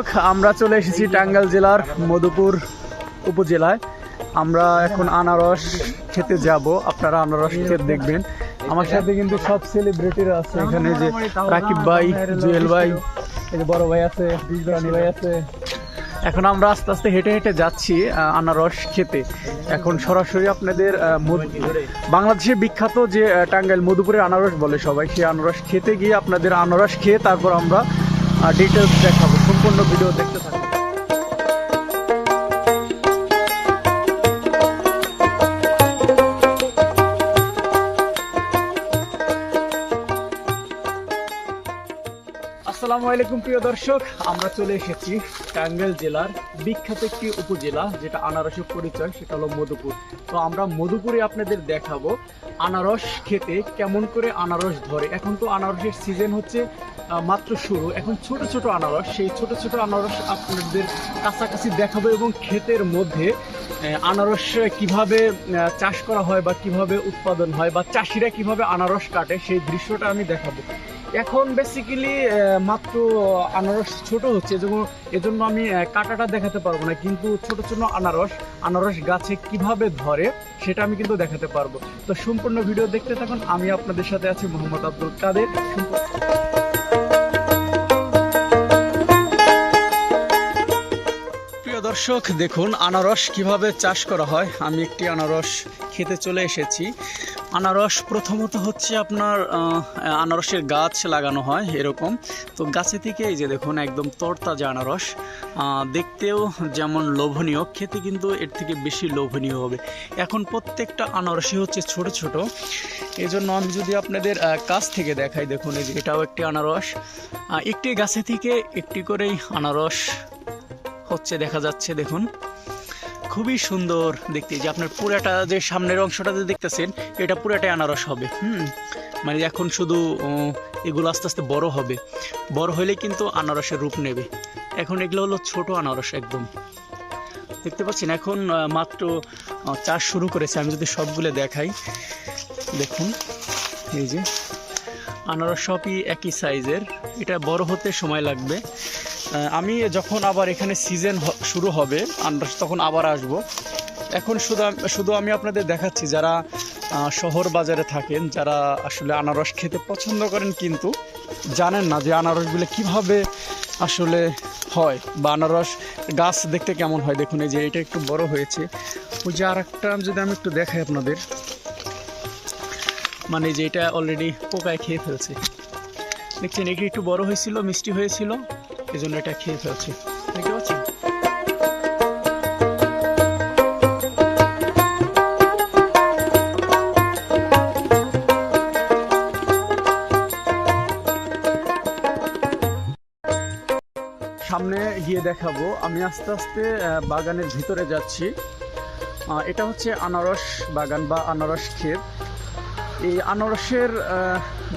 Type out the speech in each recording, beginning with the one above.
দর্শক, আমরা চলে এসেছি টাঙ্গাইল জেলার মধুপুর উপজেলায়। আমরা এখন আনারস খেতে যাব। আপনারা আনারস খেতে দেখবেন। আমার সাথে কিন্তু সব সেলিব্রিটিরা আছে এখানে, যে রাকিব ভাই, জুয়েল ভাই, এই যে বড় ভাই আছে, রানী ভাই আছে। এখন আমরা আস্তে আস্তে হেঁটে হেঁটে যাচ্ছি আনারস খেতে। এখন সরাসরি আপনাদের বাংলাদেশের বিখ্যাত যে টাঙ্গাইল মধুপুরের আনারস বলে সবাই, সেই আনারস খেতে গিয়ে আপনাদের আনারস খেয়ে তারপর আমরা ডিটেলস দেখাবো। সম্পূর্ণ ভিডিও দেখতে থাকুন। আসসালামু আলাইকুম প্রিয় দর্শক, আমরা চলে এসেছি টাঙ্গাইল জেলার বিখ্যাত একটি উপজেলা যেটা আনারসের পরিচয়, সেটা হলো মধুপুর। তো আমরা মধুপুরে আপনাদের দেখাবো আনারস খেতে কেমন করে আনারস ধরে। এখন তো আনারসের সিজন হচ্ছে মাত্র শুরু। এখন ছোট ছোট আনারস, সেই ছোট ছোট আনারস আপনাদের কাছাকাছি দেখাবো এবং ক্ষেতের মধ্যে আনারস কিভাবে চাষ করা হয় বা কিভাবে উৎপাদন হয় বা চাষিরা কিভাবে আনারস কাটে সেই দৃশ্যটা আমি দেখাবো। এখন বেসিক্যালি মাত্র আনারস ছোট হচ্ছে, এজন্য আমি কাটাটা দেখাতে পারবো না, কিন্তু ছোট ছোট আনারস গাছে কিভাবে ধরে সেটা আমি কিন্তু দেখাতে পারবো। তো সম্পূর্ণ ভিডিও দেখতে থাকুন। আমি আপনাদের সাথে আছি মোহাম্মদ আব্দুল কাদের। প্রিয় দর্শক, দেখুন আনারস কিভাবে চাষ করা হয়। আমি একটি আনারস খেতে চলে এসেছি। আনারস প্রথমত হচ্ছে আপনার আনারসের গাছ লাগানো হয় এরকম। তো গাছে থেকে এই যে দেখুন একদম তরতাজা আনারস, দেখতেও যেমন লোভনীয়, খেতে কিন্তু এর থেকে বেশি লোভনীয় হবে। এখন প্রত্যেকটা আনারসই হচ্ছে ছোট ছোট, এই জন্য আমি যদি আপনাদের কাছ থেকে দেখাই, দেখুন এই যে এটাও একটি আনারস। একটি গাছে থেকে একটি করেই আনারস হচ্ছে দেখা যাচ্ছে। দেখুন খুবই সুন্দর দেখতে। যে আপনার পুরাটা যে সামনের অংশটাতে দেখতেছেন, এটা পুরাটাই আনারস হবে। মানে এখন শুধু এগুলো আস্তে আস্তে বড় হবে, বড় হলে কিন্তু আনারসের রূপ নেবে। এখন এগুলো হলো ছোট আনারস একদম, দেখতে পাচ্ছেন। এখন মাত্র চাষ শুরু করেছে। আমি যদি সবগুলো দেখাই, দেখুন এই যে আনারস সবই একই সাইজের। এটা বড় হতে সময় লাগবে। আমি যখন আবার এখানে সিজন শুরু হবে আনারস, তখন আবার আসব। এখন শুধু আমি আপনাদের দেখাচ্ছি যারা শহর বাজারে থাকেন, যারা আসলে আনারস খেতে পছন্দ করেন কিন্তু জানেন না যে আনারসগুলো কিভাবে আসলে হয় বা আনারস গাছ দেখতে কেমন হয়। দেখুন এই যে এটা একটু বড় হয়েছে। ওই যে আর একটা যদি আমি একটু দেখাই আপনাদের, মানে যে এটা অলরেডি পোকায় খেয়ে ফেলছে। দেখছেন এটি একটু বড় হয়েছিল, মিষ্টি হয়েছিল, এই জন্য এটা খেয়ে ফেলছে। দেখতে পাচ্ছেন। সামনে গিয়ে দেখাবো। আমি আস্তে আস্তে বাগানের ভিতরে যাচ্ছি। এটা হচ্ছে আনারস বাগান বা আনারস ক্ষেত। এই আনারসের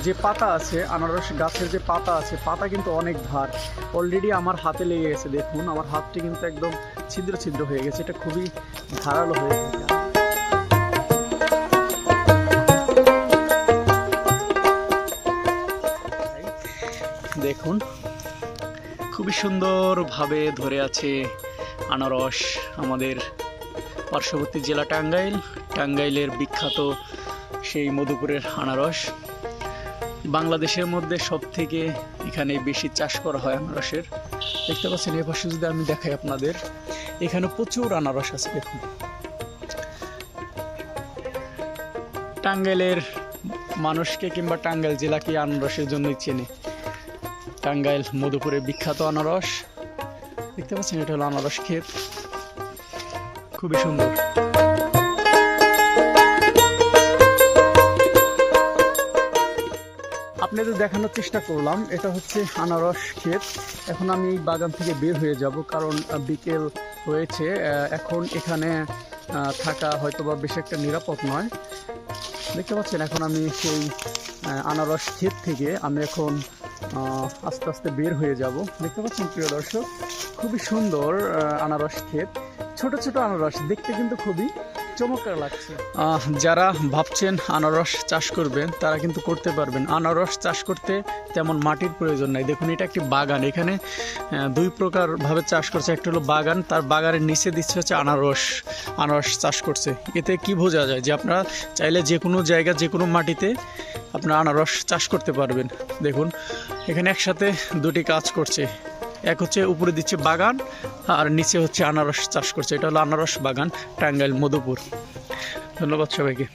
যে পাতা আছে, আনারস গাছের যে পাতা আছে, পাতা কিন্তু অনেক ধার। অলরেডি আমার হাতে লেগে গেছে। দেখুন আমার হাতটি কিন্তু একদম ছিদ্র ছিদ্র হয়ে গেছে। এটা খুবই ধারালো হয়ে গেছে। দেখুন খুবই সুন্দরভাবে ধরে আছে আনারস। আমাদের পার্শ্ববর্তী জেলা টাঙ্গাইলের বিখ্যাত সেই মধুপুরের আনারস। বাংলাদেশের মধ্যে সব থেকে এখানে বেশি চাষ করা হয় আনারসের। দেখতে পাচ্ছেন এ পাশে যদি আমি দেখাই আপনাদের, এখানে প্রচুর আনারস আছে। দেখুন টাঙ্গাইলের মানুষকে কিংবা টাঙ্গাইল জেলাকে আনারসের জন্যই চেনে। টাঙ্গাইল মধুপুরের বিখ্যাত আনারস। দেখতে পাচ্ছেন এটা হলো আনারস ক্ষেত, খুবই সুন্দর। আপনাদের দেখানোর চেষ্টা করলাম। এটা হচ্ছে আনারস ক্ষেত। এখন আমি এই বাগান থেকে বের হয়ে যাব, কারণ বিকেল হয়েছে। এখন এখানে থাকা হয়তো বা বেশ একটা নিরাপদ নয়। দেখতে পাচ্ছেন এখন আমি সেই আনারস ক্ষেত থেকে আমি এখন আস্তে আস্তে বের হয়ে যাব। দেখতে পাচ্ছেন প্রিয় দর্শক, খুবই সুন্দর আনারস ক্ষেত। ছোট ছোট আনারস দেখতে কিন্তু খুবই চমৎকার লাগছে। যারা ভাবছেন আনারস চাষ করবেন তারা কিন্তু করতে পারবেন। আনারস চাষ করতে তেমন মাটির প্রয়োজন নাই। দেখুন এটা একটি বাগান, এখানে দুই প্রকার ভাবে চাষ করছে। একটা হলো বাগান, তার বাগানের নিচে দিচ্ছে হচ্ছে আনারস চাষ করছে। এতে কি বোঝা যায় যে আপনারা চাইলে যে কোনো জায়গা যে কোনো মাটিতে আপনারা আনারস চাষ করতে পারবেন। দেখুন এখানে একসাথে দুটি কাজ করছে, এক হচ্ছে উপরে দিচ্ছে বাগান আর নিচে হচ্ছে আনারস চাষ করছে। এটা হলো আনারস বাগান, টাঙ্গাইল মধুপুর। ধন্যবাদ সবাইকে।